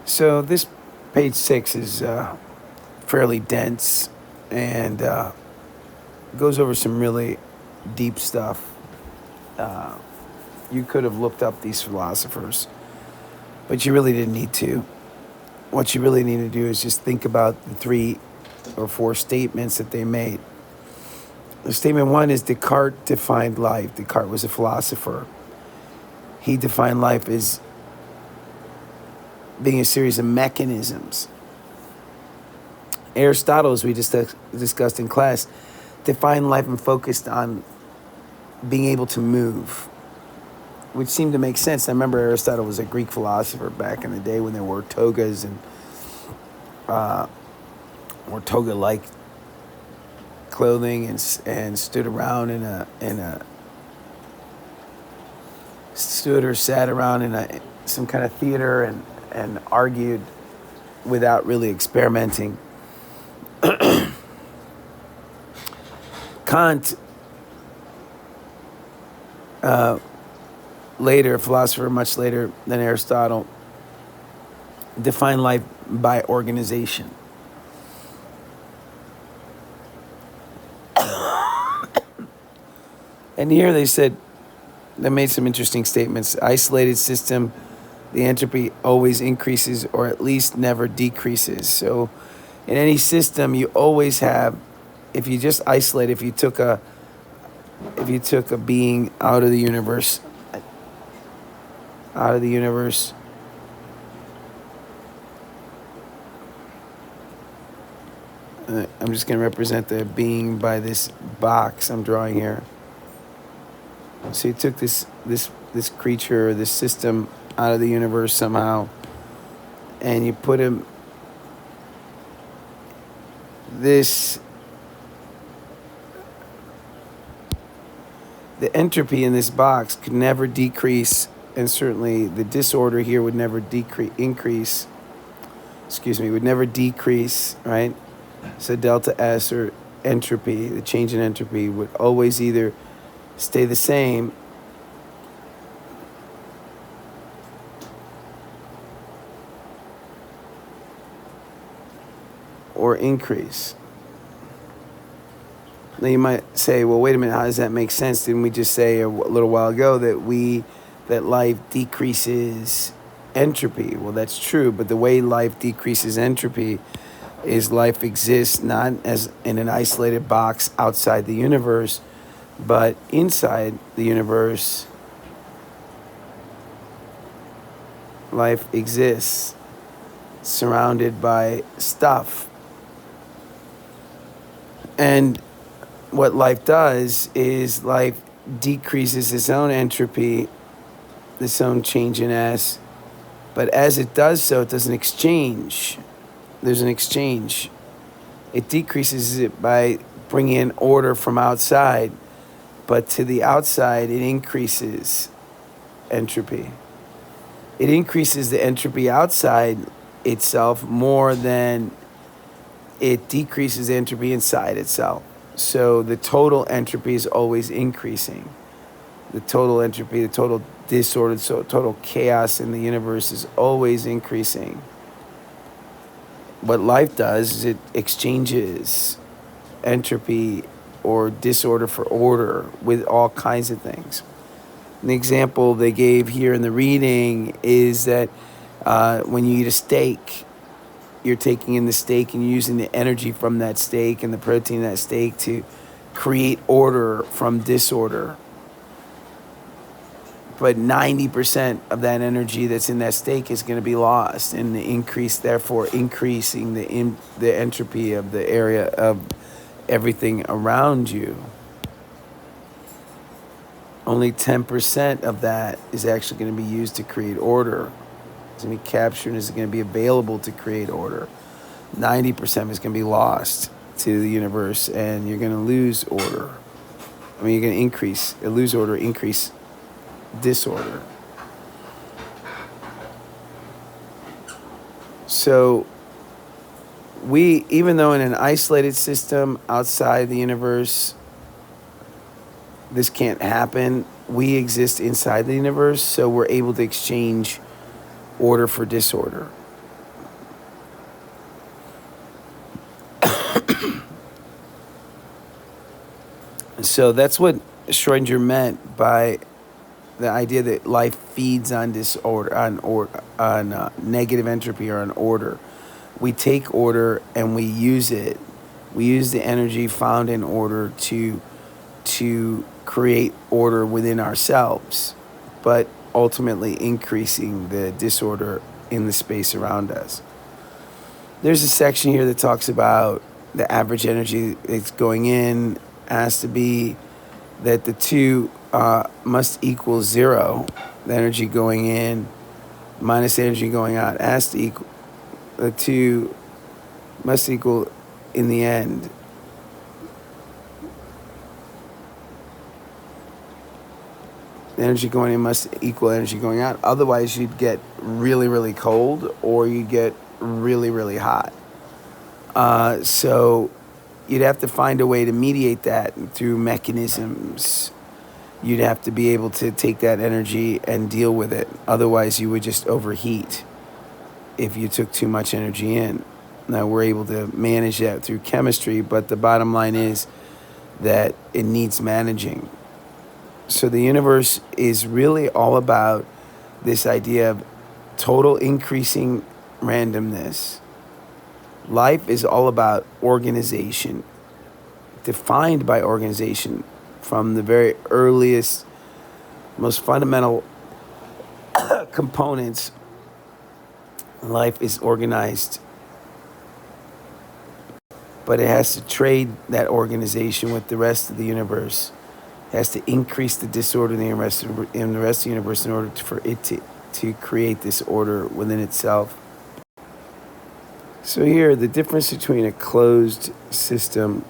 So this page 6 is fairly dense and goes over some really deep stuff. You could have looked up these philosophers, but you really didn't need to. What you really need to do is just think about the 3 or 4 statements that they made. Statement 1 is Descartes defined life. Descartes was a philosopher. He defined life as being a series of mechanisms. Aristotle, as we just discussed in class, defined life and focused on being able to move, which seemed to make sense. I remember Aristotle was a Greek philosopher back in the day when there were togas and or toga-like clothing and stood around in a stood or sat around in some kind of theater and argued without really experimenting. Kant, later, a philosopher much later than Aristotle, defined life by organization. And here they made some interesting statements. Isolated system, the entropy always increases or at least never decreases. So in any system, you always have, if you just isolate, if you took a being out of the universe, I'm just going to represent the being by this box I'm drawing here. So you took this creature, this system out of the universe somehow, and you put him the entropy in this box could never decrease, and certainly the disorder here would never would never decrease, right? So delta S, or entropy, the change in entropy, would always either stay the same or increase. Now you might say, well, wait a minute, how does that make sense? Didn't we just say a little while ago that life decreases entropy? Well, that's true, but the way life decreases entropy is life exists not as in an isolated box outside the universe, but inside the universe. Life exists surrounded by stuff. And what life does is life decreases its own entropy, its own change in S, but as it does so, it does an exchange. There's an exchange. It decreases it by bringing in order from outside, but to the outside, it increases entropy. It increases the entropy outside itself more than it decreases the entropy inside itself. So the total entropy is always increasing. The total entropy, the total disorder, so total chaos in the universe is always increasing. What life does is it exchanges entropy or disorder for order with all kinds of things. An example they gave here in the reading is that when you eat a steak, you're taking in the steak and using the energy from that steak and the protein of that steak to create order from disorder. But 90% of that energy that's in that steak is going to be lost, and the increase, therefore, increasing the entropy of the area of everything around you. Only 10% of that is actually going to be used to create order. It's going to be captured and is going to be available to create order. 90% is going to be lost to the universe, and you're going to lose order. You're going to lose order, increase disorder. So even though in an isolated system outside the universe, this can't happen, we exist inside the universe, so we're able to exchange order for disorder. So that's what Schrodinger meant by the idea that life feeds on disorder, on negative entropy or on order. We take order and we use it. We use the energy found in order to create order within ourselves, but ultimately increasing the disorder in the space around us. There's a section here that talks about the average energy that's going in has to be that the two must equal zero. The energy going in minus the energy going out has to equal, the two must equal in the end. The energy going in must equal energy going out. Otherwise, you'd get really, really cold or you'd get really, really hot. So you'd have to find a way to mediate that through mechanisms. You'd have to be able to take that energy and deal with it. Otherwise, you would just overheat if you took too much energy in. Now, we're able to manage that through chemistry, but the bottom line is that it needs managing. So the universe is really all about this idea of total increasing randomness. Life is all about organization, defined by organization from the very earliest, most fundamental components. Life is organized, but it has to trade that organization with the rest of the universe. It has to increase the disorder in the rest of the universe in order for it to create this order within itself. So here, the difference between a closed system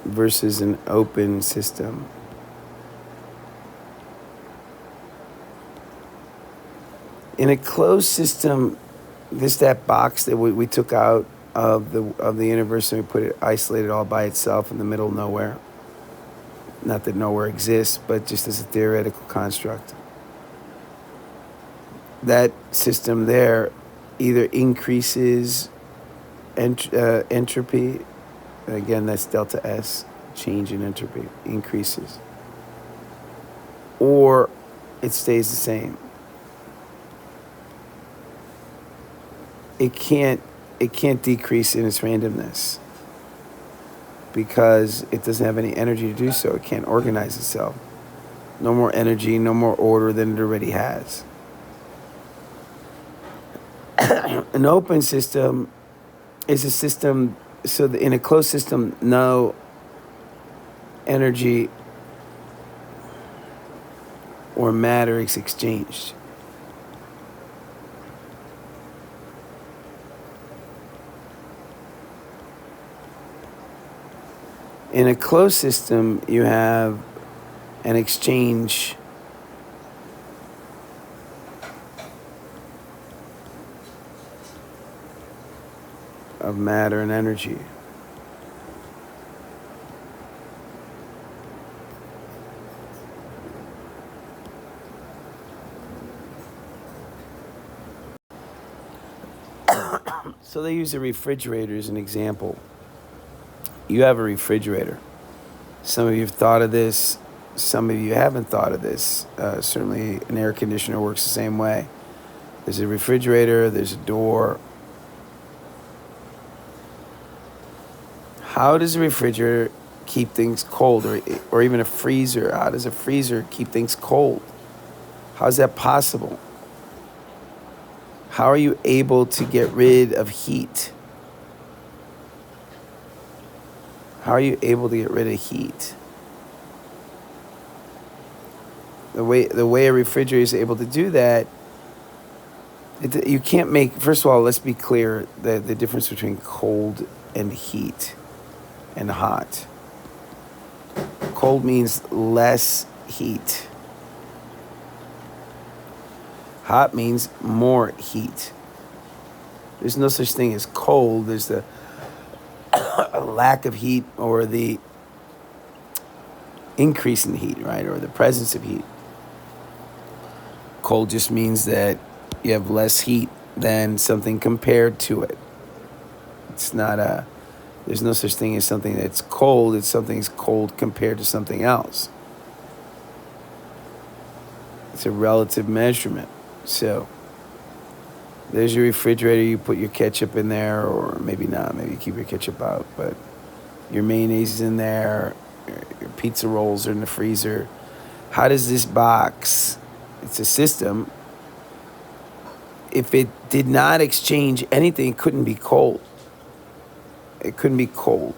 versus an open system. In a closed system, that box that we took out of the universe and we put it isolated all by itself in the middle of nowhere. Not that nowhere exists, but just as a theoretical construct. That system there either increases entropy, and again that's delta S, change in entropy, increases, or it stays the same. It can't decrease in its randomness because it doesn't have any energy to do so. It can't organize itself. No more energy, no more order than it already has. An open system is a system, so that in a closed system, no energy or matter is exchanged. In a closed system, you have an exchange of matter and energy. So they use a refrigerator as an example. You have a refrigerator. Some of you have thought of this. Some of you haven't thought of this. Certainly an air conditioner works the same way. There's a refrigerator, there's a door. How does a refrigerator keep things cold, or even a freezer? How does a freezer keep things cold? How is that possible? How are you able to get rid of heat? How are you able to get rid of heat? The way a refrigerator is able to do that, you can't make, first of all, let's be clear, the difference between cold and heat and hot. Cold means less heat. Hot means more heat. There's no such thing as cold. There's the lack of heat or the increase in heat, right? Or the presence of heat. Cold just means that you have less heat than something compared to it. It's not a, there's no such thing as something that's cold. It's something's cold compared to something else. It's a relative measurement. So there's your refrigerator. You put your ketchup in there, or maybe not. Maybe you keep your ketchup out, but your mayonnaise is in there. Your pizza rolls are in the freezer. How does this box, it's a system, if it did not exchange anything, it couldn't be cold. It couldn't be cold.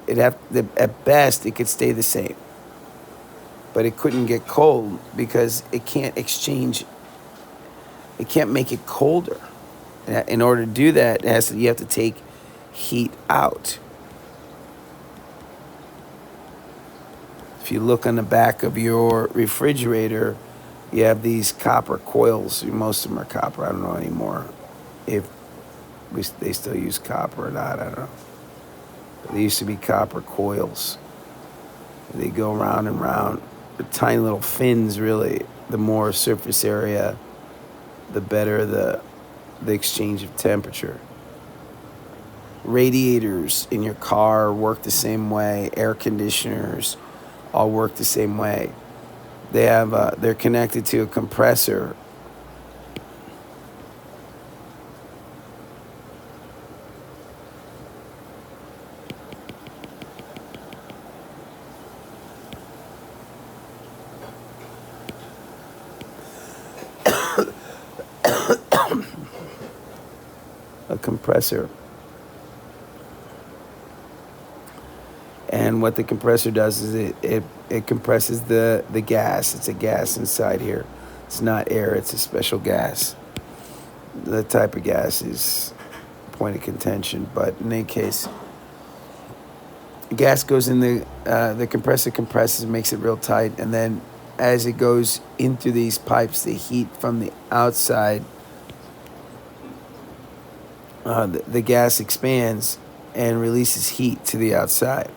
At best, it could stay the same. But it couldn't get cold because it can't exchange, it can't make it colder. In order to do that, you have to take heat out. If you look on the back of your refrigerator, you have these copper coils. Most of them are copper. I don't know anymore if they still use copper or not. I don't know. But they used to be copper coils. They go round and round. They're tiny little fins, really. The more surface area, the better the exchange of temperature. Radiators in your car work the same way. Air conditioners all work the same way. They're connected to a compressor. A compressor. And what the compressor does is it compresses the gas. It's a gas inside here. It's not air, it's a special gas. The type of gas is a point of contention, but in any case, gas goes in the compressor compresses, makes it real tight, and then as it goes into these pipes, the heat from the outside, the gas expands and releases heat to the outside.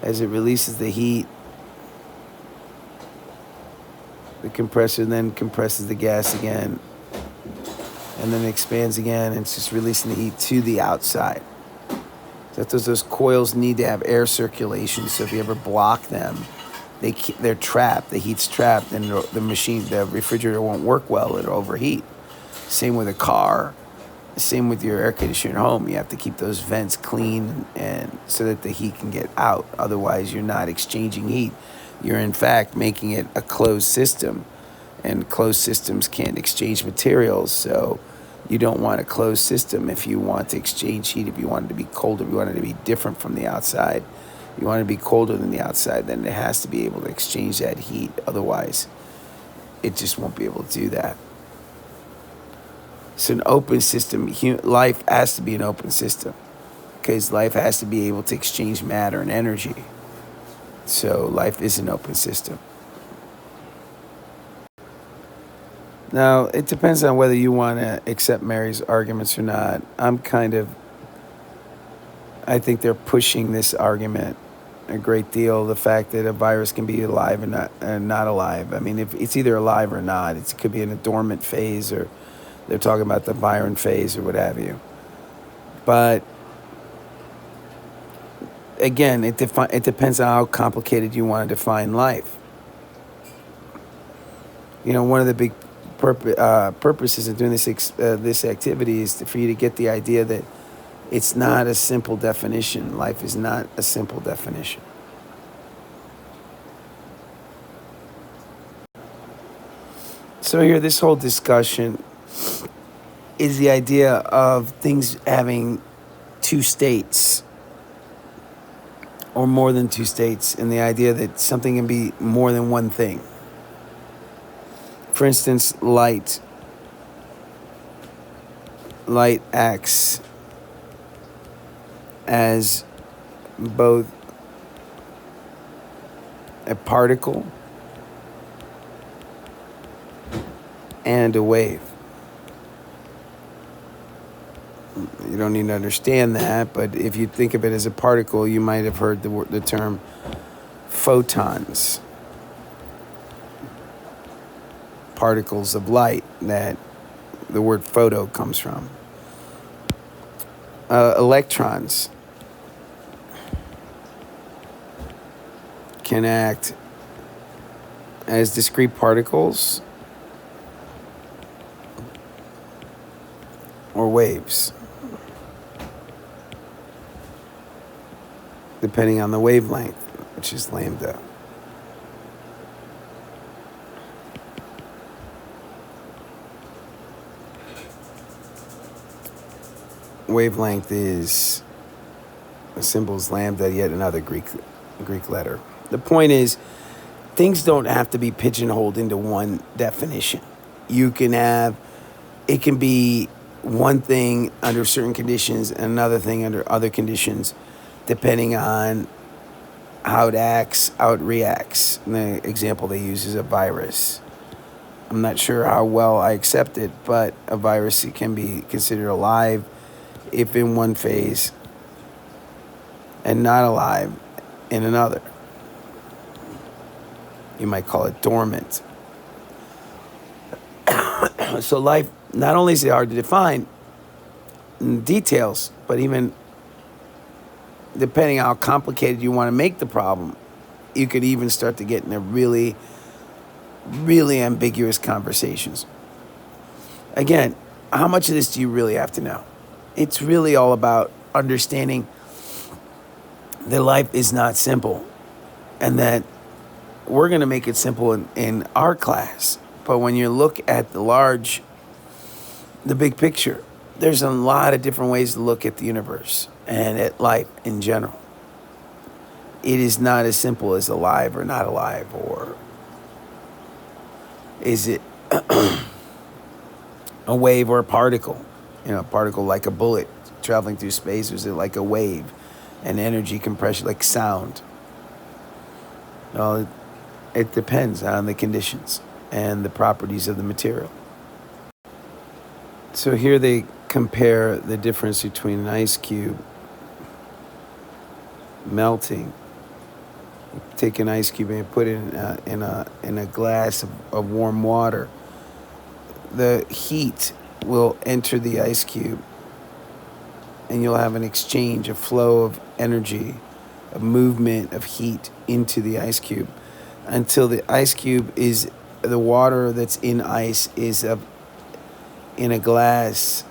As it releases the heat, the compressor then compresses the gas again, and then expands again, and it's just releasing the heat to the outside. So those coils need to have air circulation, so if you ever block them, they're trapped, the heat's trapped, and the refrigerator won't work well, it'll overheat. Same with a car. Same with your air conditioner at home. You have to keep those vents clean and so that the heat can get out. Otherwise, you're not exchanging heat. You're, in fact, making it a closed system. And closed systems can't exchange materials. So you don't want a closed system if you want to exchange heat, if you want it to be colder, if you want it to be different from the outside. You want it to be colder than the outside, then it has to be able to exchange that heat. Otherwise, it just won't be able to do that. It's an open system. Life has to be an open system because life has to be able to exchange matter and energy. So life is an open system. Now, it depends on whether you want to accept Mary's arguments or not. I think they're pushing this argument a great deal. The fact that a virus can be alive and not alive. I mean, if it's either alive or not. It could be in a dormant phase, or they're talking about the Byron phase or what have you. But again, it depends on how complicated you want to define life. You know, one of the big purposes of doing this activity is for you to get the idea that it's not a simple definition. Life is not a simple definition. So here, this whole discussion is the idea of things having two states or more than two states, and the idea that something can be more than one thing. For instance, light acts as both a particle and a wave. You don't need to understand that, but if you think of it as a particle, you might have heard the term photons. particles of light that the word photo comes from. Electrons can act as discrete particles or waves, depending on the wavelength, which is lambda. Wavelength is, the symbol is lambda, yet another Greek letter. The point is, things don't have to be pigeonholed into one definition. You can have, it can be one thing under certain conditions and another thing under other conditions, depending on how it acts, how it reacts. And the example they use is a virus. I'm not sure how well I accept it, but a virus can be considered alive if in one phase and not alive in another. You might call it dormant. So life, not only is it hard to define in details, but even depending on how complicated you want to make the problem, you could even start to get into really, really ambiguous conversations. Again, how much of this do you really have to know? It's really all about understanding that life is not simple, and that we're going to make it simple in our class. But when you look at the big picture, there's a lot of different ways to look at the universe and at life in general. It is not as simple as alive or not alive, or is it a wave or a particle? You know, a particle like a bullet traveling through space, or is it like a wave, an energy compression, like sound? Well, it depends on the conditions and the properties of the material. So here they compare the difference between an ice cube melting. Take an ice cube and put it in a glass of warm water. The heat will enter the ice cube, and you'll have an exchange, a flow of energy, a movement of heat into the ice cube, until the ice cube is, the water that's in ice is in a glass,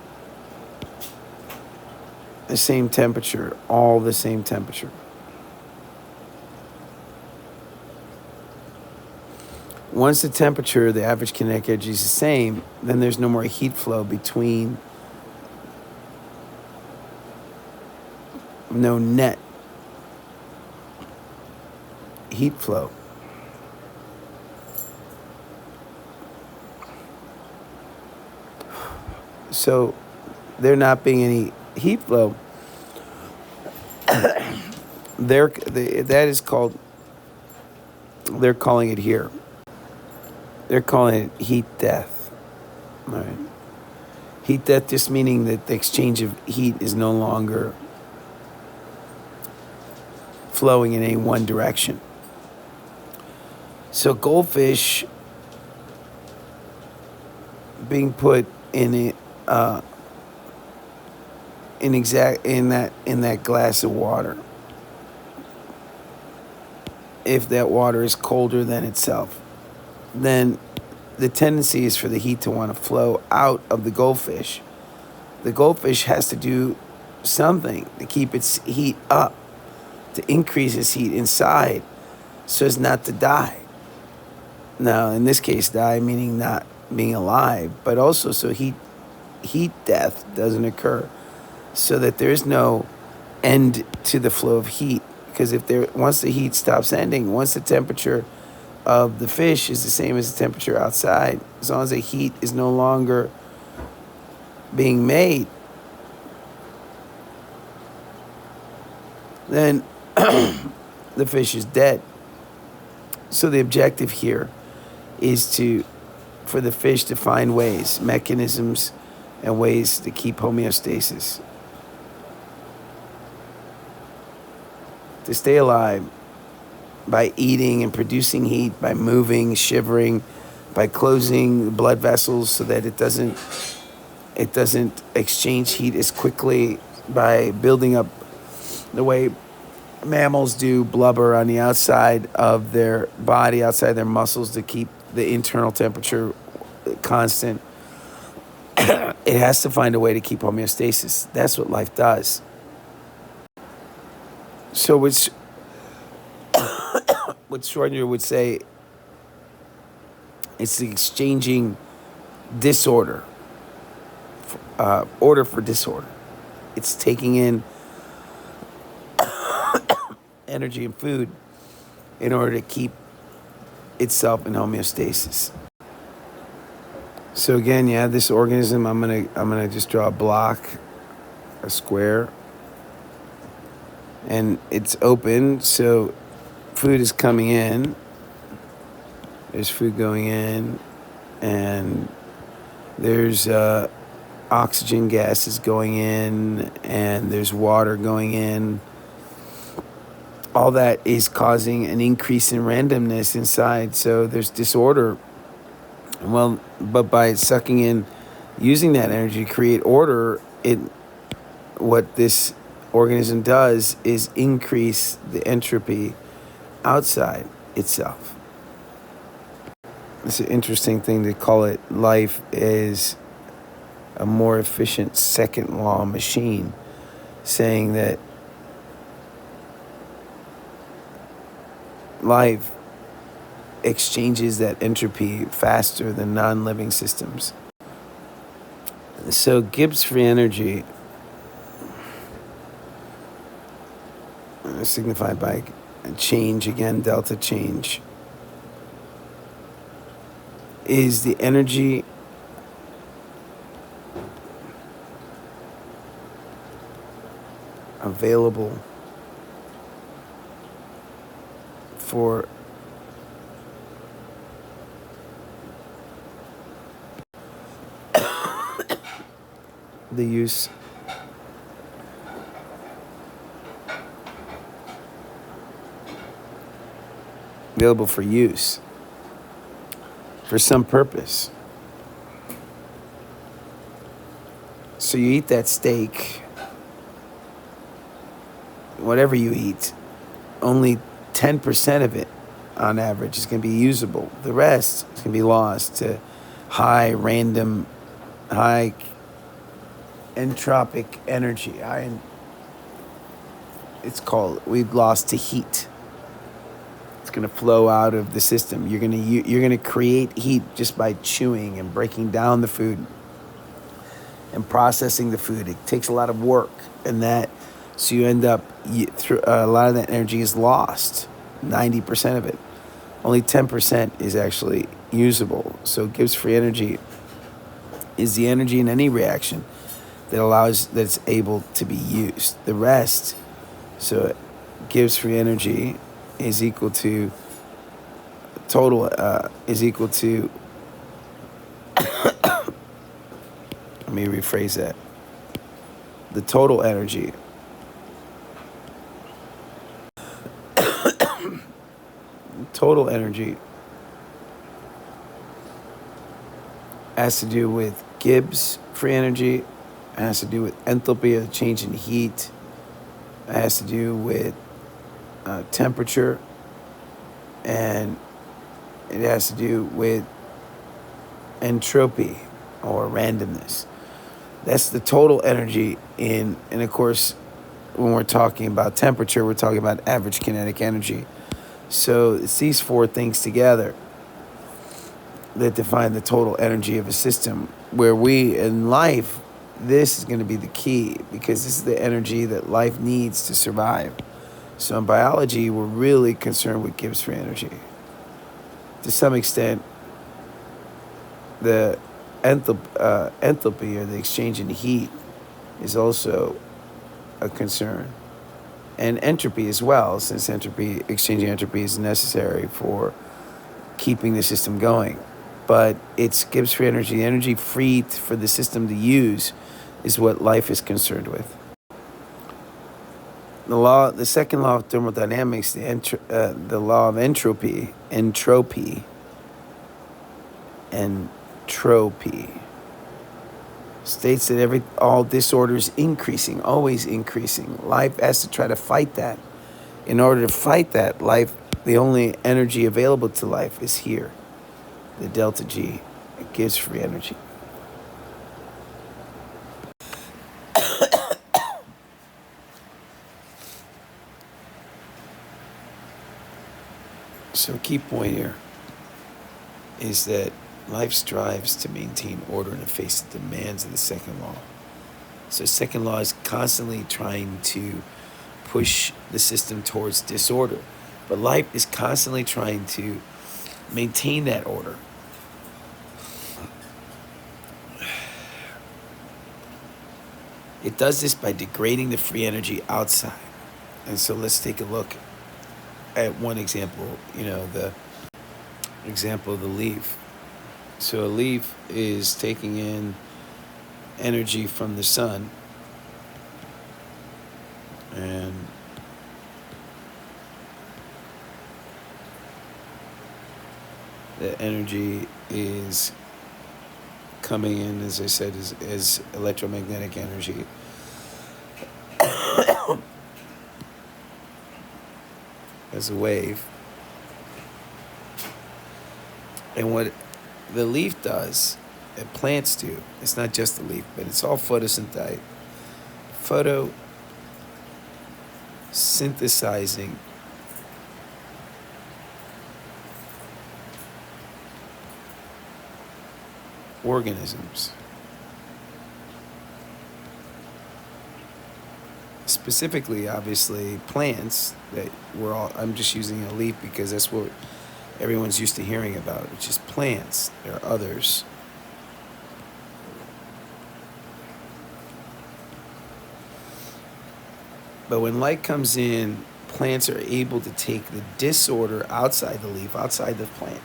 the same temperature, all the same temperature. Once the temperature, the average kinetic energy is the same, then there's no more heat flow between, no net heat flow. So there not being any heat flow, that is called, they're calling it here, they're calling it heat death. All right. Heat death just meaning that the exchange of heat is no longer flowing in any one direction. So goldfish being put in that glass of water, if that water is colder than itself, then the tendency is for the heat to want to flow out of the goldfish. The goldfish has to do something to keep its heat up, to increase its heat inside, so as not to die. Now, in this case, die meaning not being alive, but also so heat death doesn't occur, so that there is no end to the flow of heat. Because once the heat stops ending, once the temperature of the fish is the same as the temperature outside, as long as the heat is no longer being made, then the fish is dead. So the objective here is for the fish to find ways, mechanisms, and ways to keep homeostasis, to stay alive by eating and producing heat, by moving, shivering, by closing the blood vessels so that it doesn't exchange heat as quickly, by building up the way mammals do blubber on the outside of their body, outside their muscles, to keep the internal temperature constant. It has to find a way to keep homeostasis. That's what life does. So what Schrodinger would say, it's the exchanging disorder, order for disorder. It's taking in energy and food in order to keep itself in homeostasis. So again, you have this organism. I'm gonna just draw a block, a square, and it's open. So food is coming in. There's food going in, and there's oxygen gases going in, and there's water going in. All that is causing an increase in randomness inside. So there's disorder. Well, but by sucking in, using that energy to create order, what this organism does is increase the entropy outside itself. It's an interesting thing to call it. Life is a more efficient second law machine, saying that life exchanges that entropy faster than non-living systems. So Gibbs free energy, signified by change, again, delta change, is the energy available for the use available for use for some purpose. So you eat that steak, whatever you eat, only 10% of it on average is going to be usable. The rest is going to be lost to high entropic energy. We've lost to heat. It's going to flow out of the system. You're going to create heat just by chewing and breaking down the food and processing the food. It takes a lot of work, so you end up a lot of that energy is lost. 90% of it, only 10% is actually usable. So Gibbs free energy is the energy in any reaction that's able to be used. The rest, so Gibbs free energy is equal to total, is equal to, let me rephrase that. The total energy has to do with Gibbs free energy. It has to do with enthalpy, or the change in heat. It has to do with temperature, and it has to do with entropy, or randomness. That's the total energy and of course, when we're talking about temperature, we're talking about average kinetic energy. So it's these four things together that define the total energy of a system, where we, in life, this is going to be the key, because this is the energy that life needs to survive. So in biology, we're really concerned with Gibbs free energy. To some extent, the enthalpy, or the exchange in heat, is also a concern. And entropy as well, since exchanging entropy is necessary for keeping the system going. But it's Gibbs free energy. The energy free for the system to use is what life is concerned with. The second law of thermodynamics, the law of entropy entropy. States that all disorder is increasing, always increasing. Life has to try to fight that. In order to fight that, the only energy available to life is here, the delta G. It gives free energy. So, key point here is that life strives to maintain order in the face of the demands of the second law. So, second law is constantly trying to push the system towards disorder, but life is constantly trying to maintain that order. It does this by degrading the free energy outside. And so let's take a look at one example, the example of the leaf. So a leaf is taking in energy from the sun, and the energy is coming in, as I said, as electromagnetic energy. As a wave. And what the leaf does, and plants do, it's not just the leaf, but it's all photosynthetic. Photosynthesizing organisms. Specifically, obviously, plants I'm just using a leaf because that's what everyone's used to hearing about, which is plants. There are others. But when light comes in, plants are able to take the disorder outside the leaf, outside the plant.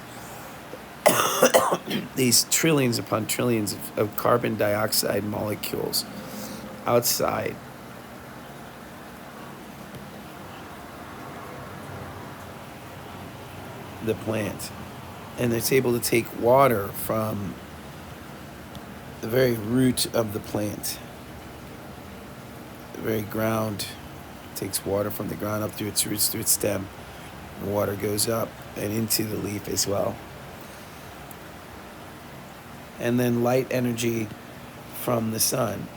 These trillions upon trillions of carbon dioxide molecules outside the plant, and it's able to take water from the very root of the plant, the very ground. Takes water from the ground up through its roots, through its stem. The water goes up and into the leaf as well. And then light energy from the sun,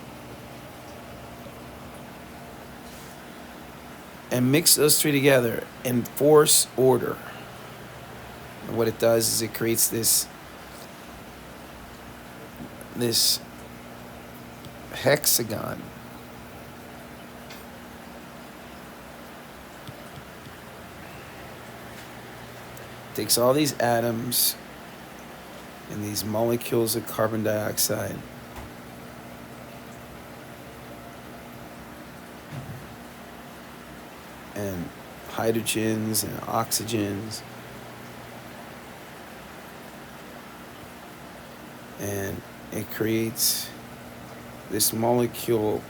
and mix those three together and force order. And what it does is it creates this hexagon. Takes all these atoms and these molecules of carbon dioxide, and hydrogens and oxygens, and it creates this molecule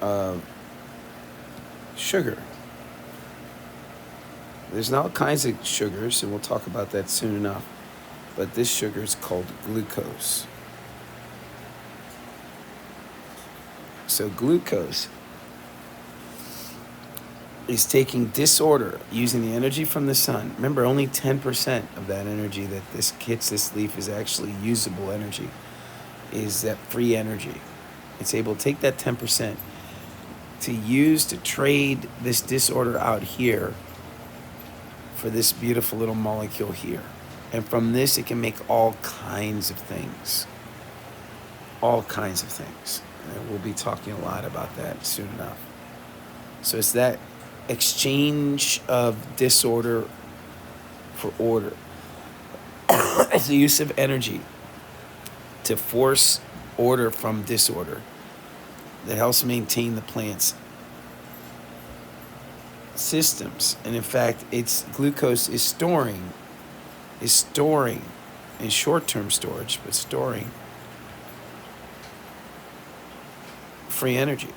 of sugar. There's all kinds of sugars, and we'll talk about that soon enough. But this sugar is called glucose. So glucose is taking disorder using the energy from the sun. Remember, only 10% of that energy that hits this leaf is actually usable energy, is that free energy. It's able to take that 10% to use to trade this disorder out here for this beautiful little molecule here. And from this, it can make all kinds of things. All kinds of things. And we'll be talking a lot about that soon enough. So it's that exchange of disorder for order. It's the use of energy to force order from disorder that helps maintain the plant's systems. And in fact, glucose is storing in short-term storage, but storing free energy.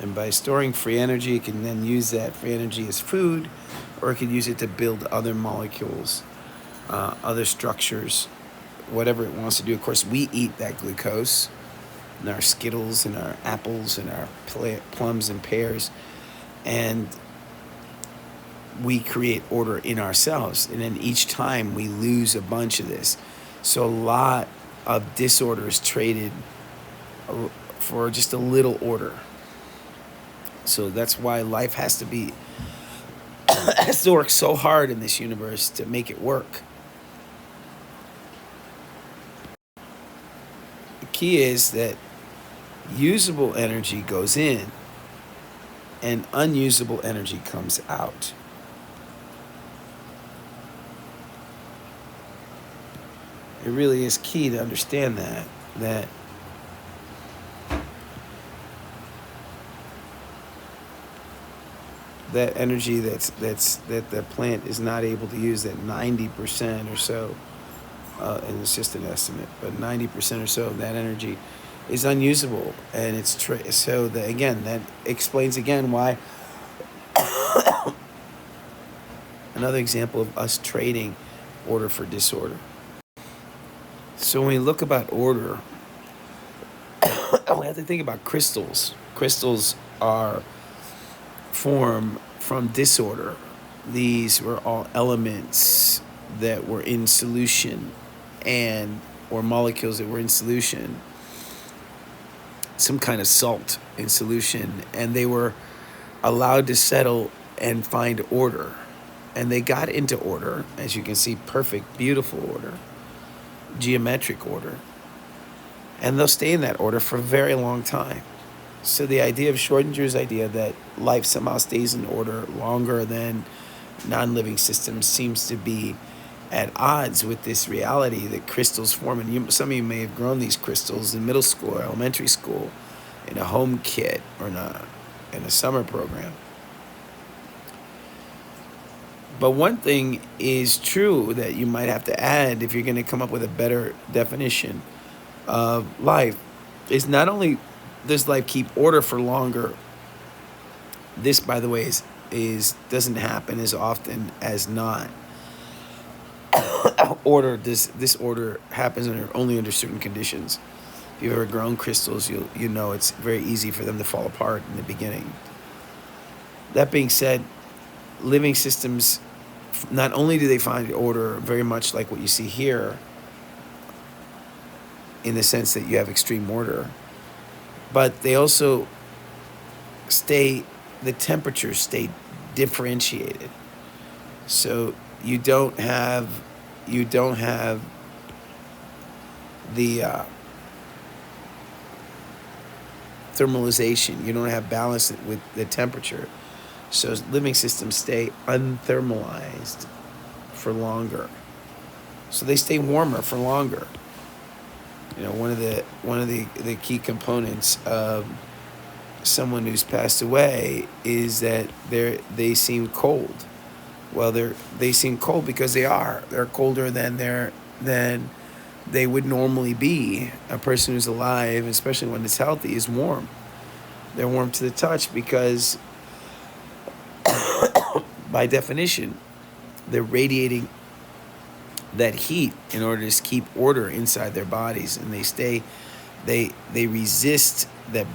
And by storing free energy, it can then use that free energy as food, or it can use it to build other molecules, other structures, whatever it wants to do. Of course, we eat that glucose in our Skittles and our apples and our plums and pears, and we create order in ourselves. And then each time we lose a bunch of this. So a lot of disorder is traded for just a little order. So that's why life has to work so hard in this universe to make it work. The key is that usable energy goes in and unusable energy comes out. It really is key to understand that energy that the plant is not able to use, that 90% or so, and it's just an estimate, but 90% or so of that energy is unusable, and it's so that again, that explains again why. Another example of us trading order for disorder. So when we look about order, we have to think about crystals. Crystals are formed from disorder. These were all elements that were in solution, or molecules that were in solution, some kind of salt in solution, and they were allowed to settle and find order. And they got into order, as you can see, perfect, beautiful order, geometric order. And they'll stay in that order for a very long time. So the idea of Schrödinger's idea that life somehow stays in order longer than non-living systems seems to be at odds with this reality that crystals form. And some of you may have grown these crystals in middle school or elementary school in a home kit or in a summer program. But one thing is true that you might have to add if you're going to come up with a better definition of life is not only does life keep order for longer. This, by the way, is doesn't happen as often as not. Order, this order happens only under certain conditions. If you've ever grown crystals, you know it's very easy for them to fall apart in the beginning. That being said, living systems, not only do they find order very much like what you see here, in the sense that you have extreme order, but they also the temperatures stay differentiated. So you don't have the thermalization. You don't have balance with the temperature. So living systems stay unthermalized for longer. So they stay warmer for longer. You know, one of the key components of someone who's passed away is that they seem cold. Well, they seem cold because they're colder than they would normally be. A person who's alive, especially when it's healthy, is warm. They're warm to the touch because by definition, they're radiating that heat in order to keep order inside their bodies, and they resist that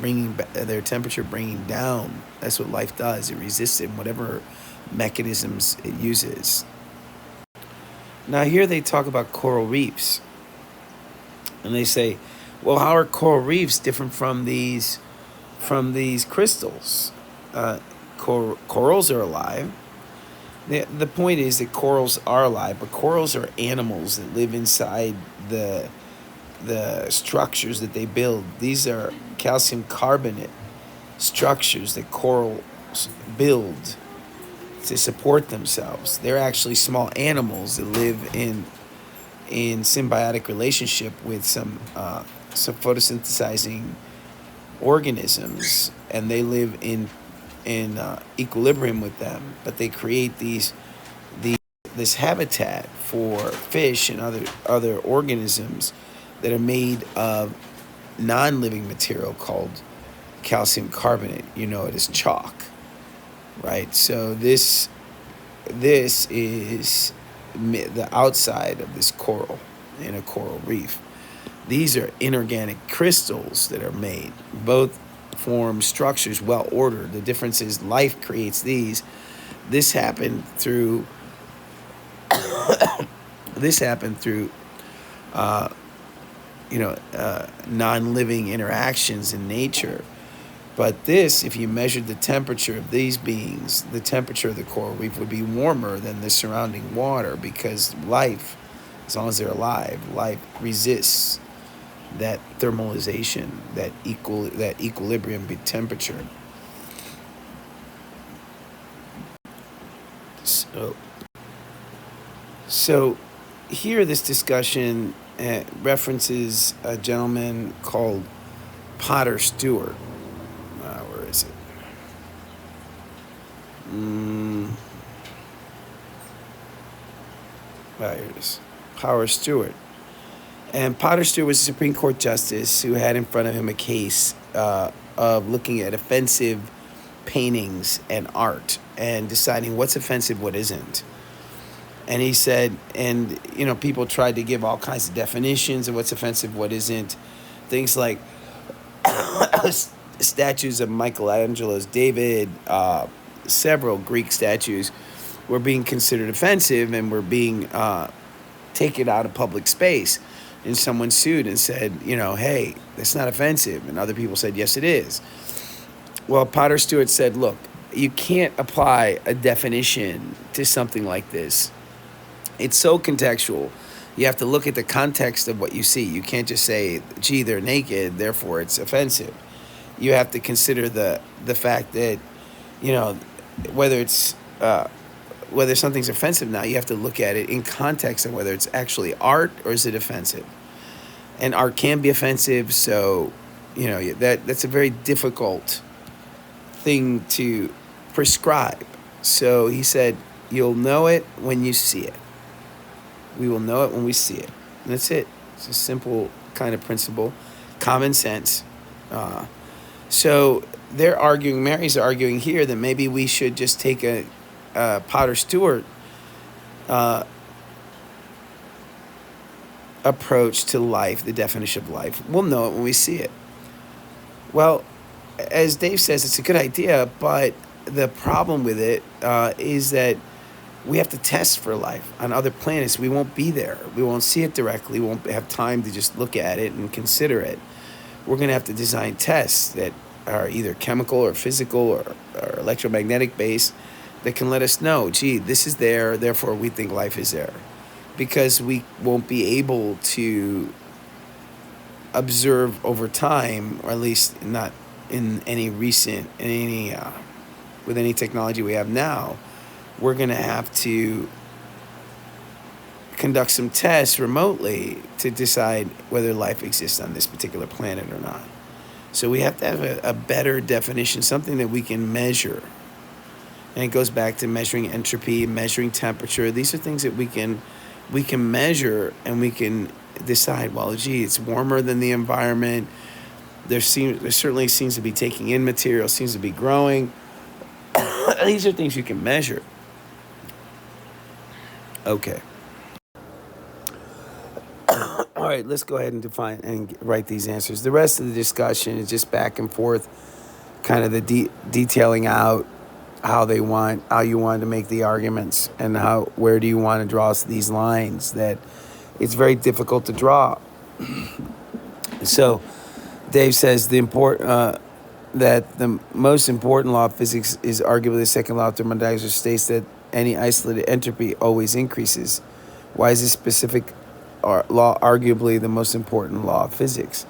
their temperature bringing down. That's what life does. It resists it in whatever mechanisms it uses. Now here they talk about coral reefs, and they say, well, how are coral reefs different from these crystals? Corals are alive. The point is that corals are alive, but corals are animals that live inside the structures that they build. These are calcium carbonate structures that corals build to support themselves. They're actually small animals that live in symbiotic relationship with some photosynthesizing organisms, and they live in equilibrium with them, but they create this habitat for fish and other organisms that are made of non-living material called calcium carbonate. You know it as chalk, right? So this is the outside of this coral in a coral reef. These are inorganic crystals that are made. Both form structures well ordered. The difference is life creates these. This happened through this happened through non-living interactions in nature. But this, if you measured the temperature of these beings, the temperature of the coral reef would be warmer than the surrounding water, because life, as long as they're alive, life resists that thermalization, that equilibrium temperature. So here this discussion references a gentleman called Potter Stewart. Where is it? Here it is. Potter Stewart. And Potter Stewart was a Supreme Court justice who had in front of him a case of looking at offensive paintings and art and deciding what's offensive, what isn't. And he said, and people tried to give all kinds of definitions of what's offensive, what isn't. Things like statues of Michelangelo's David, several Greek statues were being considered offensive and were being taken out of public space. And someone sued and said, hey, that's not offensive. And other people said, yes, it is. Well, Potter Stewart said, look, you can't apply a definition to something like this. It's so contextual. You have to look at the context of what you see. You can't just say, gee, they're naked, therefore it's offensive. You have to consider the fact that, whether something's offensive now, you have to look at it in context of whether it's actually art or is it offensive. And art can be offensive, so, that's a very difficult thing to prescribe. So he said, you'll know it when you see it. We will know it when we see it. And that's it. It's a simple kind of principle, common sense. So they're arguing, Mary's arguing here that maybe we should just take a Potter Stewart approach to life, the definition of life. We'll know it when we see it. Well, as Dave says, it's a good idea, but the problem with it is that we have to test for life on other planets. We won't be there. We won't see it directly. We won't have time to just look at it and consider it. We're going to have to design tests that are either chemical or physical or electromagnetic based that can let us know, gee, this is there, therefore we think life is there. Because we won't be able to observe over time, or at least not in any recent, with any technology we have now. We're going to have to conduct some tests remotely to decide whether life exists on this particular planet or not. So we have to have a better definition, something that we can measure. And it goes back to measuring entropy, measuring temperature. These are things that we can measure, and we can decide, well, gee, it's warmer than the environment. There certainly seems to be taking in material, seems to be growing. These are things you can measure. Okay. All right, let's go ahead and define and write these answers. The rest of the discussion is just back and forth, kind of the detailing out how you want to make the arguments, and where do you want to draw these lines that it's very difficult to draw. So Dave says that the most important law of physics is arguably the second law of thermodynamics, which states that any isolated entropy always increases. Why is this specific law arguably the most important law of physics?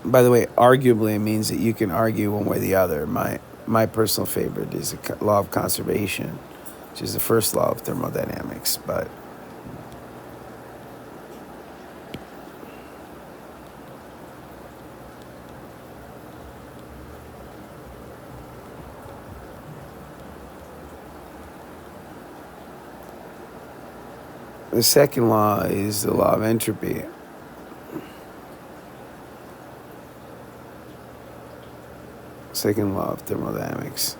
By the way, arguably means that you can argue one way or the other. My personal favorite is the law of conservation, which is the first law of thermodynamics. But The second law is the law of entropy. Second law of thermodynamics.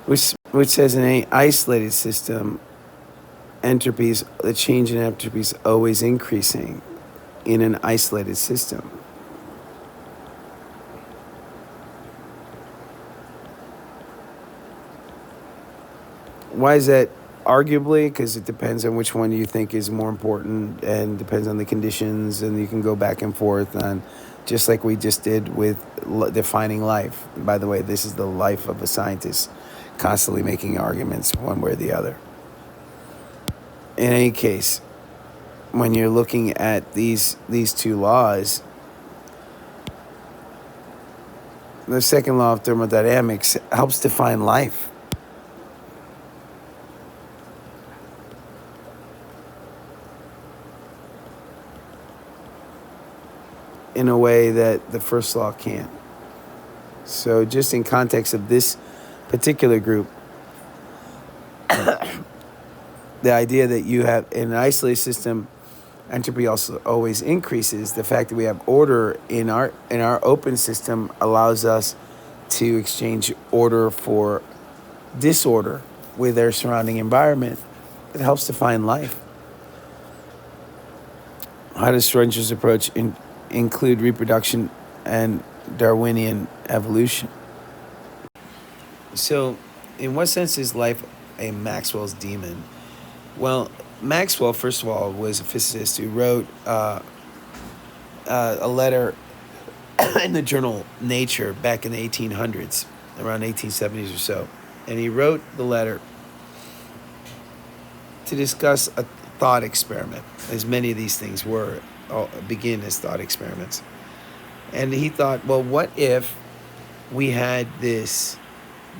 Which says in an isolated system, the change in entropy is always increasing in an isolated system. Why is that? Arguably, because it depends on which one you think is more important and depends on the conditions, and you can go back and forth on, just like we just did with defining life. And by the way, this is the life of a scientist, constantly making arguments one way or the other. In any case, when you're looking at these two laws, the second law of thermodynamics helps define life. In a way that the first law can't. So just in context of this particular group, the idea that you have in an isolated system, entropy also always increases. The fact that we have order in our open system allows us to exchange order for disorder with our surrounding environment. It helps define life. How does Schrodinger's approach include reproduction and Darwinian evolution? So, in what sense is life a Maxwell's demon? Well, Maxwell, first of all, was a physicist who wrote a letter in the journal Nature back in the 1800s, around 1870s or so. And he wrote the letter to discuss a thought experiment, as many of these things begin as thought experiments. And he thought, well, what if we had this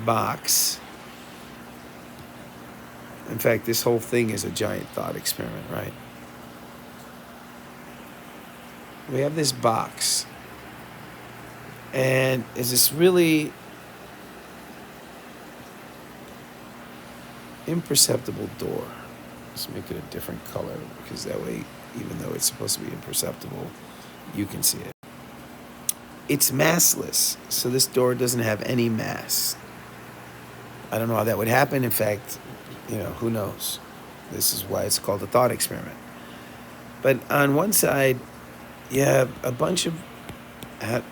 box? In fact, this whole thing is a giant thought experiment, right? We have this box, and it's this really imperceptible door. Let's make it a different color, because that way, even though it's supposed to be imperceptible, you can see it. It's massless, so this door doesn't have any mass. I don't know how that would happen. In fact, who knows? This is why it's called a thought experiment. But on one side, you have a bunch of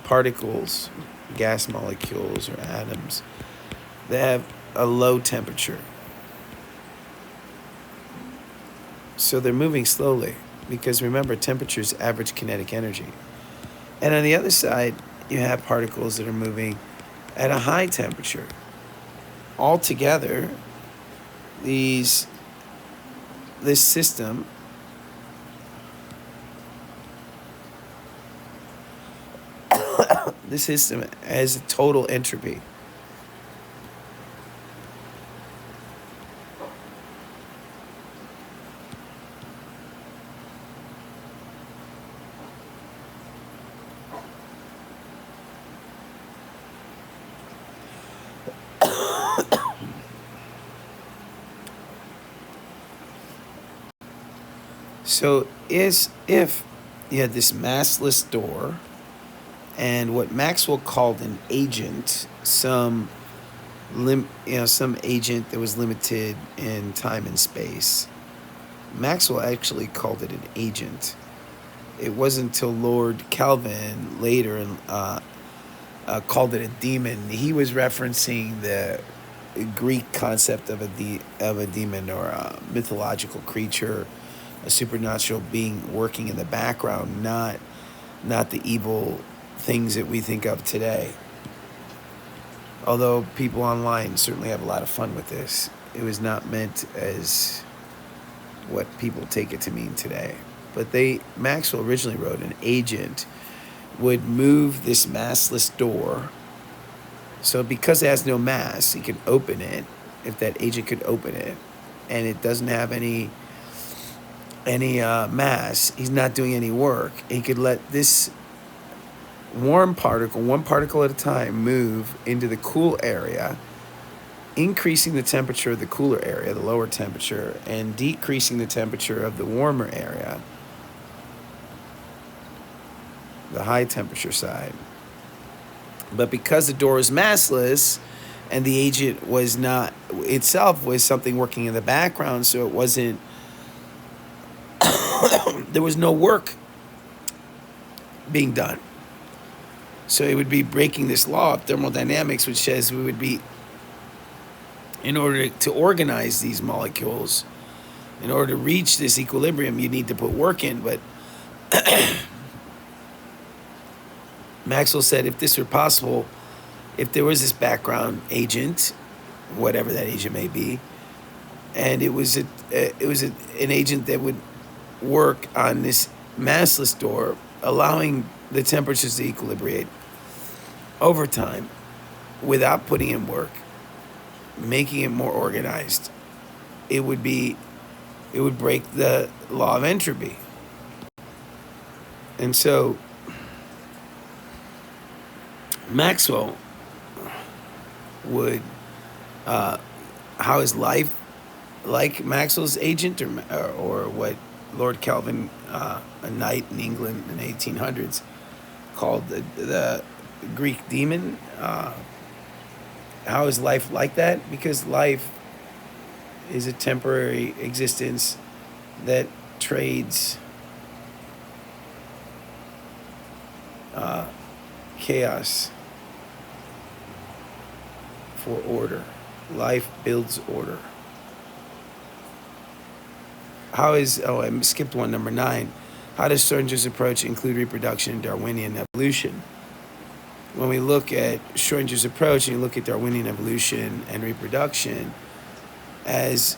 particles, gas molecules or atoms, that have a low temperature. So they're moving slowly, because remember, temperature is average kinetic energy. And on the other side, you have particles that are moving at a high temperature. Altogether, this system has a total entropy. So if you had this massless door and what Maxwell called an agent, some agent that was limited in time and space, Maxwell actually called it an agent. It wasn't until Lord Kelvin later called it a demon. He was referencing the Greek concept of a demon, or a mythological creature, a supernatural being working in the background, not the evil things that we think of today. Although people online certainly have a lot of fun with this, it was not meant as what people take it to mean today. But Maxwell originally wrote an agent would move this massless door. So because it has no mass, he can open it, if that agent could open it, and it doesn't have any mass, he's not doing any work. He could let this warm particle, one particle at a time, move into the cool area, increasing the temperature of the cooler area, the lower temperature, and decreasing the temperature of the warmer area, the high temperature side. But because the door was massless and the agent was not itself was something working in the background, so it wasn't there was no work being done. So it would be breaking this law of thermodynamics, which says we would be, in order to organize these molecules, in order to reach this equilibrium, you need to put work in. But Maxwell said if this were possible, if there was this background agent, whatever that agent may be, and it was an agent that would work on this massless door, allowing the temperatures to equilibrate over time without putting in work, making it more organized, it would break the law of entropy. And so Maxwell would how is life like Maxwell's agent, or what Lord Kelvin, a knight in England in the 1800s, called the Greek demon? How is life like that? Because life is a temporary existence that trades chaos for order. Life builds order. I skipped one, number 9. How does Schrodinger's approach include reproduction in Darwinian evolution? When we look at Schrodinger's approach and you look at Darwinian evolution and reproduction as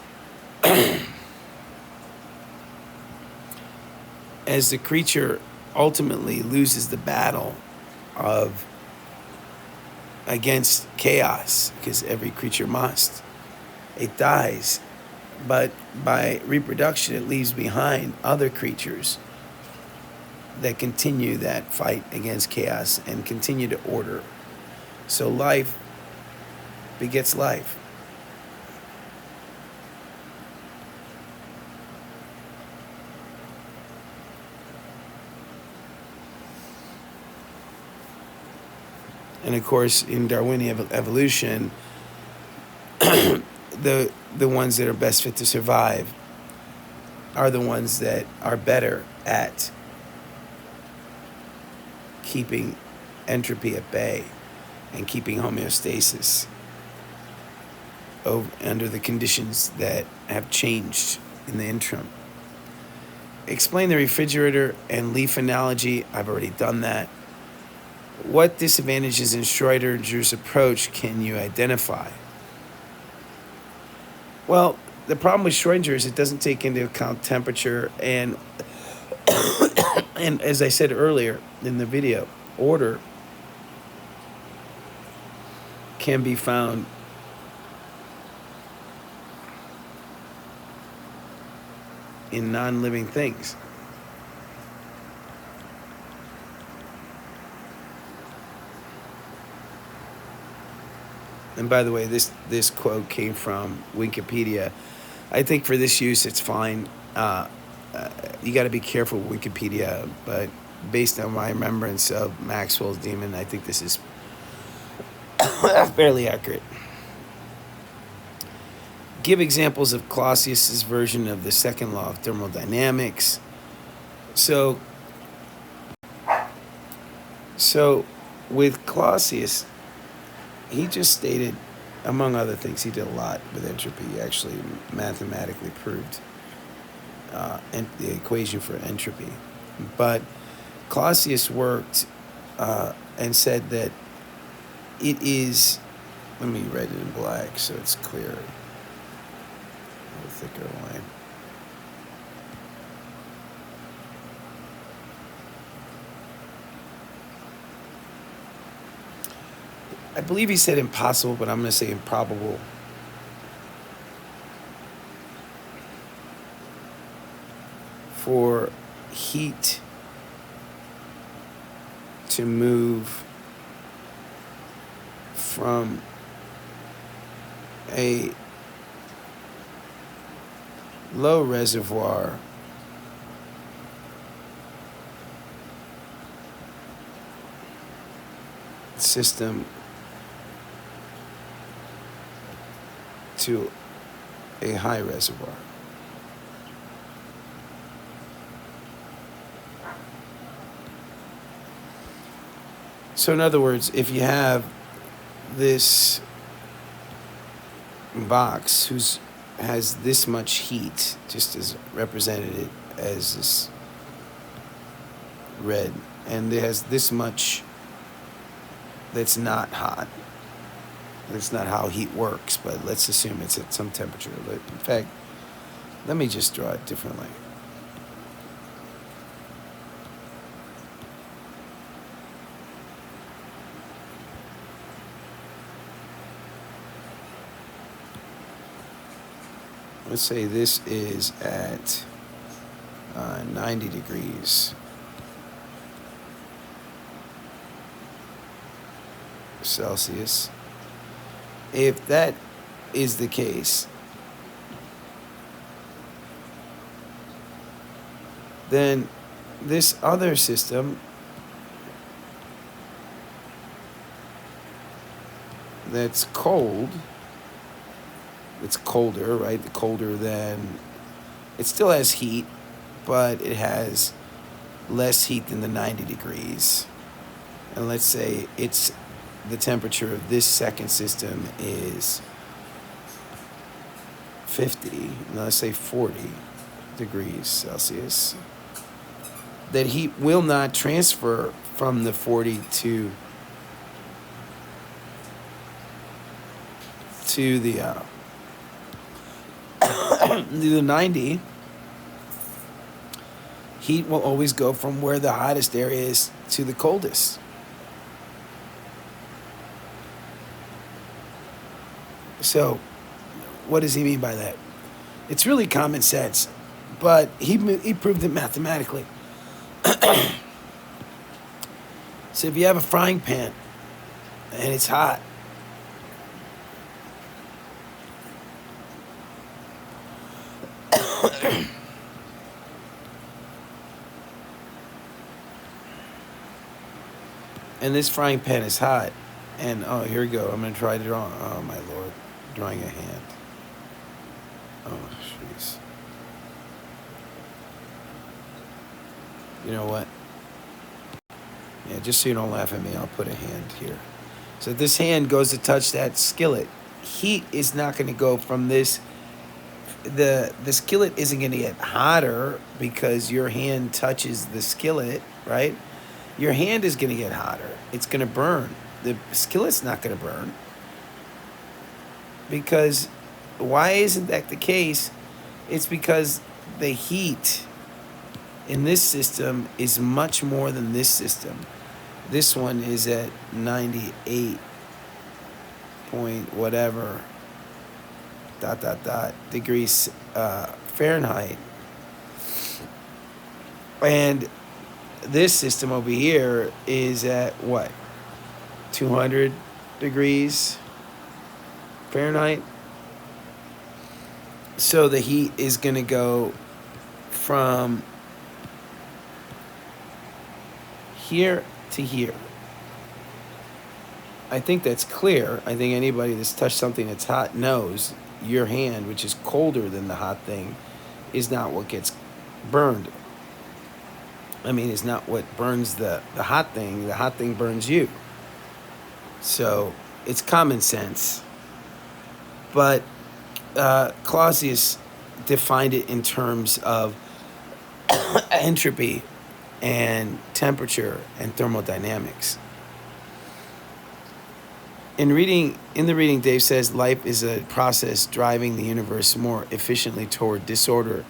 as the creature ultimately loses the battle against chaos, because every creature must, it dies. But by reproduction, it leaves behind other creatures that continue that fight against chaos and continue to order. So life begets life. And of course, in Darwinian evolution, the ones that are best fit to survive are the ones that are better at keeping entropy at bay and keeping homeostasis under the conditions that have changed in the interim. Explain the refrigerator and leaf analogy. I've already done that. What disadvantages in Schrodinger's approach can you identify? Well, the problem with Schrödinger is it doesn't take into account temperature and and as I said earlier in the video, order can be found in non-living things. And by the way, this quote came from Wikipedia. I think for this use, it's fine. You got to be careful with Wikipedia, but based on my remembrance of Maxwell's demon, I think this is fairly accurate. Give examples of Clausius's version of the second law of thermodynamics. So with Clausius, he just stated, among other things, he did a lot with entropy. He actually mathematically proved the equation for entropy. But Clausius worked and said that it is, let me write it in black so it's clear, a thicker line. I believe he said impossible, but I'm going to say improbable. For heat to move from a low reservoir system to a high reservoir. So in other words, if you have this box has this much heat, just as represented as this red, and it has this much that's not hot. That's not how heat works, but let's assume it's at some temperature. In fact, let me just draw it differently. Let's say this is at 90 degrees Celsius. If that is the case, then this other system that's cold, it's colder, right? The colder than, it still has heat, but it has less heat than the 90 degrees. And let's say it's the temperature of this second system is 50, let's say 40 degrees Celsius. That heat will not transfer from the 40 to the the 90. Heat will always go from where the hottest area is to the coldest. So, what does he mean by that? It's really common sense, but he proved it mathematically. So if you have a frying pan and it's hot, and this frying pan is hot, and oh, here we go. I'm going to try to draw. Oh, my Lord. Drawing a hand. Oh, jeez. You know what? Yeah, just so you don't laugh at me, I'll put a hand here. So if this hand goes to touch that skillet, heat is not going to go from this. The skillet isn't going to get hotter because your hand touches the skillet, right? Your hand is going to get hotter. It's going to burn. The skillet's not going to burn. Because why isn't that the case? It's because the heat in this system is much more than this system. This one is at 98 point whatever degrees Fahrenheit. And this system over here is at what? 200 degrees Fahrenheit. So the heat is going to go from here to here. I think that's clear. I think anybody that's touched something that's hot knows your hand, which is colder than the hot thing, is not what gets burned. I mean, it's not what burns the hot thing. The hot thing burns you. So it's common sense. But Clausius defined it in terms of entropy and temperature and thermodynamics. In the reading, Dave says life is a process driving the universe more efficiently toward disorder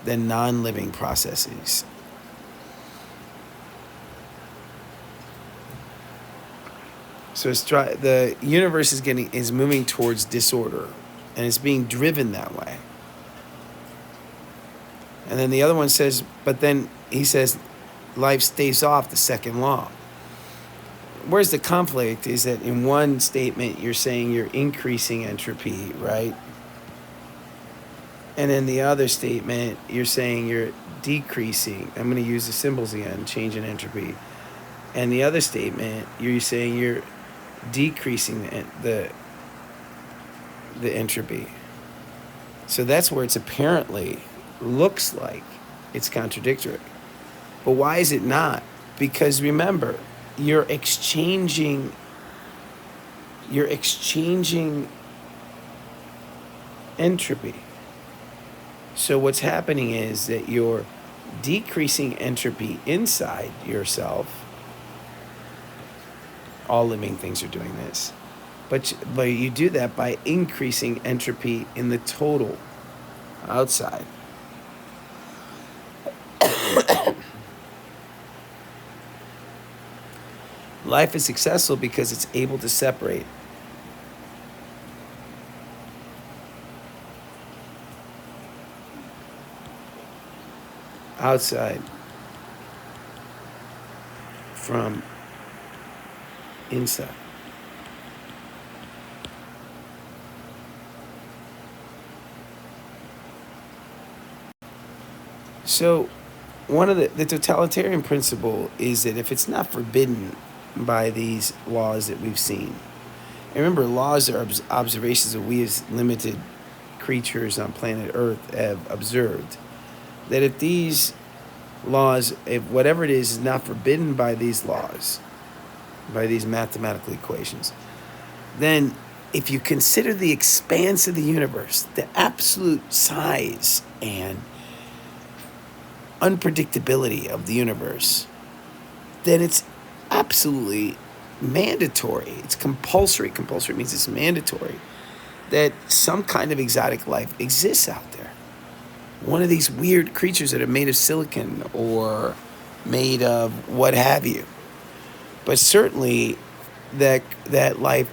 than non-living processes. So the universe is moving towards disorder, and it's being driven that way. And then the other one says, but then he says, life stays off the second law. where's the conflict is that in one statement you're saying you're increasing entropy, right? And in the other statement you're saying you're decreasing. I'm going to use the symbols again, change in entropy. And the other statement you're saying you're decreasing the entropy. So that's where it's apparently looks like it's contradictory. But why is it not? Because remember, you're exchanging entropy. So what's happening is that you're decreasing entropy inside yourself. All living things are doing this. But you do that by increasing entropy in the total outside. Life is successful because it's able to separate outside from inside. So one of the totalitarian principle is that if it's not forbidden by these laws that we've seen, and remember, laws are observations that we as limited creatures on planet Earth have observed, that if these laws, if whatever it is not forbidden by these laws, by these mathematical equations, then if you consider the expanse of the universe, the absolute size and unpredictability of the universe, then it's absolutely mandatory. It's compulsory. Compulsory means it's mandatory that some kind of exotic life exists out there. One of these weird creatures that are made of silicon or made of what have you. But certainly that life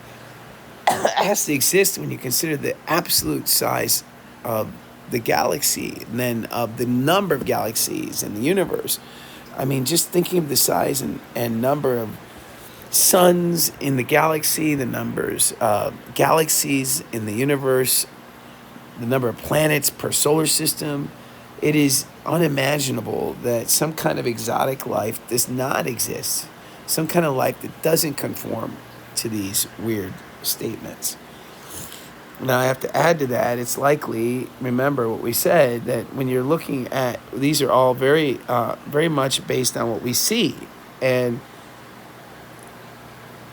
has to exist when you consider the absolute size of the galaxy and then of the number of galaxies in the universe. I mean, just thinking of the size and number of suns in the galaxy, the numbers of galaxies in the universe, the number of planets per solar system, it is unimaginable that some kind of exotic life does not exist. Some kind of life that doesn't conform to these weird statements. Now, I have to add to that, it's likely, remember what we said, that when you're looking at, these are all very much based on what we see. And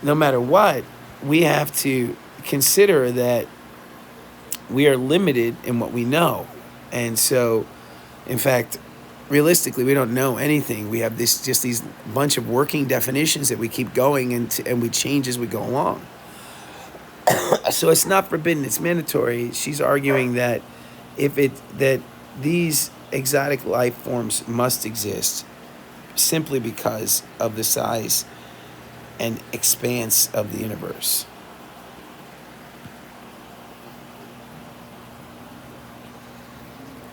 no matter what, we have to consider that we are limited in what we know. And so, in fact, realistically, we don't know anything. We have these bunch of working definitions that we keep going and we change as we go along. So it's not forbidden, it's mandatory. She's arguing that that these exotic life forms must exist simply because of the size and expanse of the universe.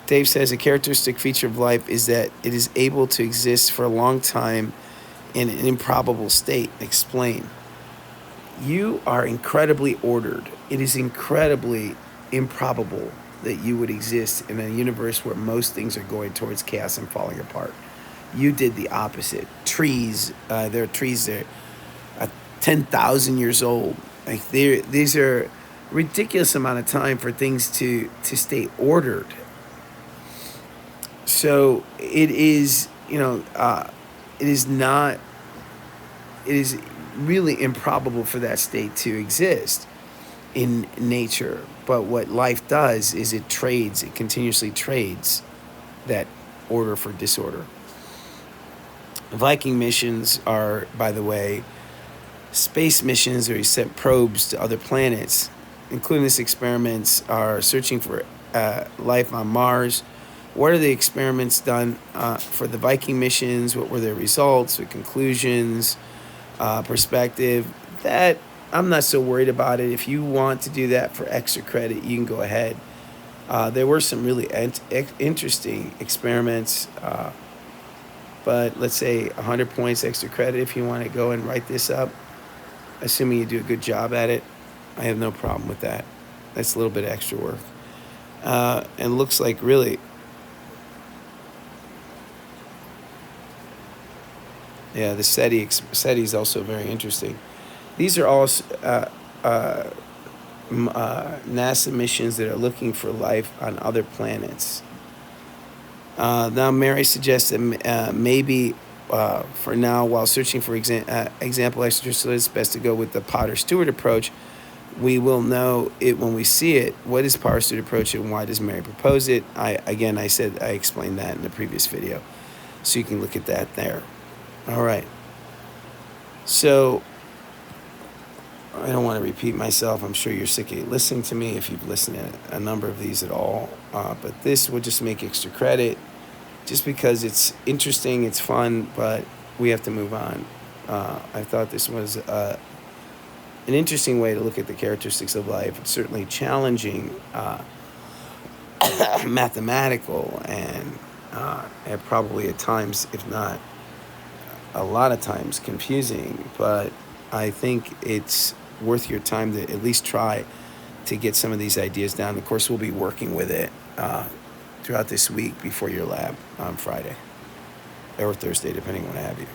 Dave says a characteristic feature of life is that it is able to exist for a long time in an improbable state. Explain. You are incredibly ordered. It is incredibly improbable that you would exist in a universe where most things are going towards chaos and falling apart. You did the opposite. Trees, there are trees that are 10,000 years old. Like these are ridiculous amount of time for things to stay ordered. So it is, it is really improbable for that state to exist in nature. But what life does is it continuously trades that order for disorder. Viking missions are, by the way, space missions where you sent probes to other planets, including this experiments are searching for life on Mars. What are the experiments done for the Viking missions? What were their results, their conclusions, perspective? That I'm not so worried about it. If you want to do that for extra credit, you can go ahead. There were some really interesting experiments, but let's say 100 points extra credit if you want to go and write this up. assuming you do a good job at it, I have no problem with that. That's a little bit extra work. And looks like really, yeah, the SETI is also very interesting. These are all NASA missions that are looking for life on other planets. Now, Mary suggests that maybe for now, while searching for example extraterrestrials, it's best to go with the Potter-Stewart approach. We will know it when we see it. What is Potter-Stewart approach and why does Mary propose it? I explained that in the previous video, so you can look at that there. All right. So I don't want to repeat myself. I'm sure you're sick of listening to me if you've listened to a number of these at all. But this will just make extra credit just because it's interesting, it's fun, but we have to move on. I thought this was an interesting way to look at the characteristics of life. It's certainly challenging, mathematical, and probably at times, if not a lot of times, confusing. But I think it's worth your time to at least try to get some of these ideas down. Of course, we'll be working with it throughout this week before your lab on Friday or Thursday, depending on what have you.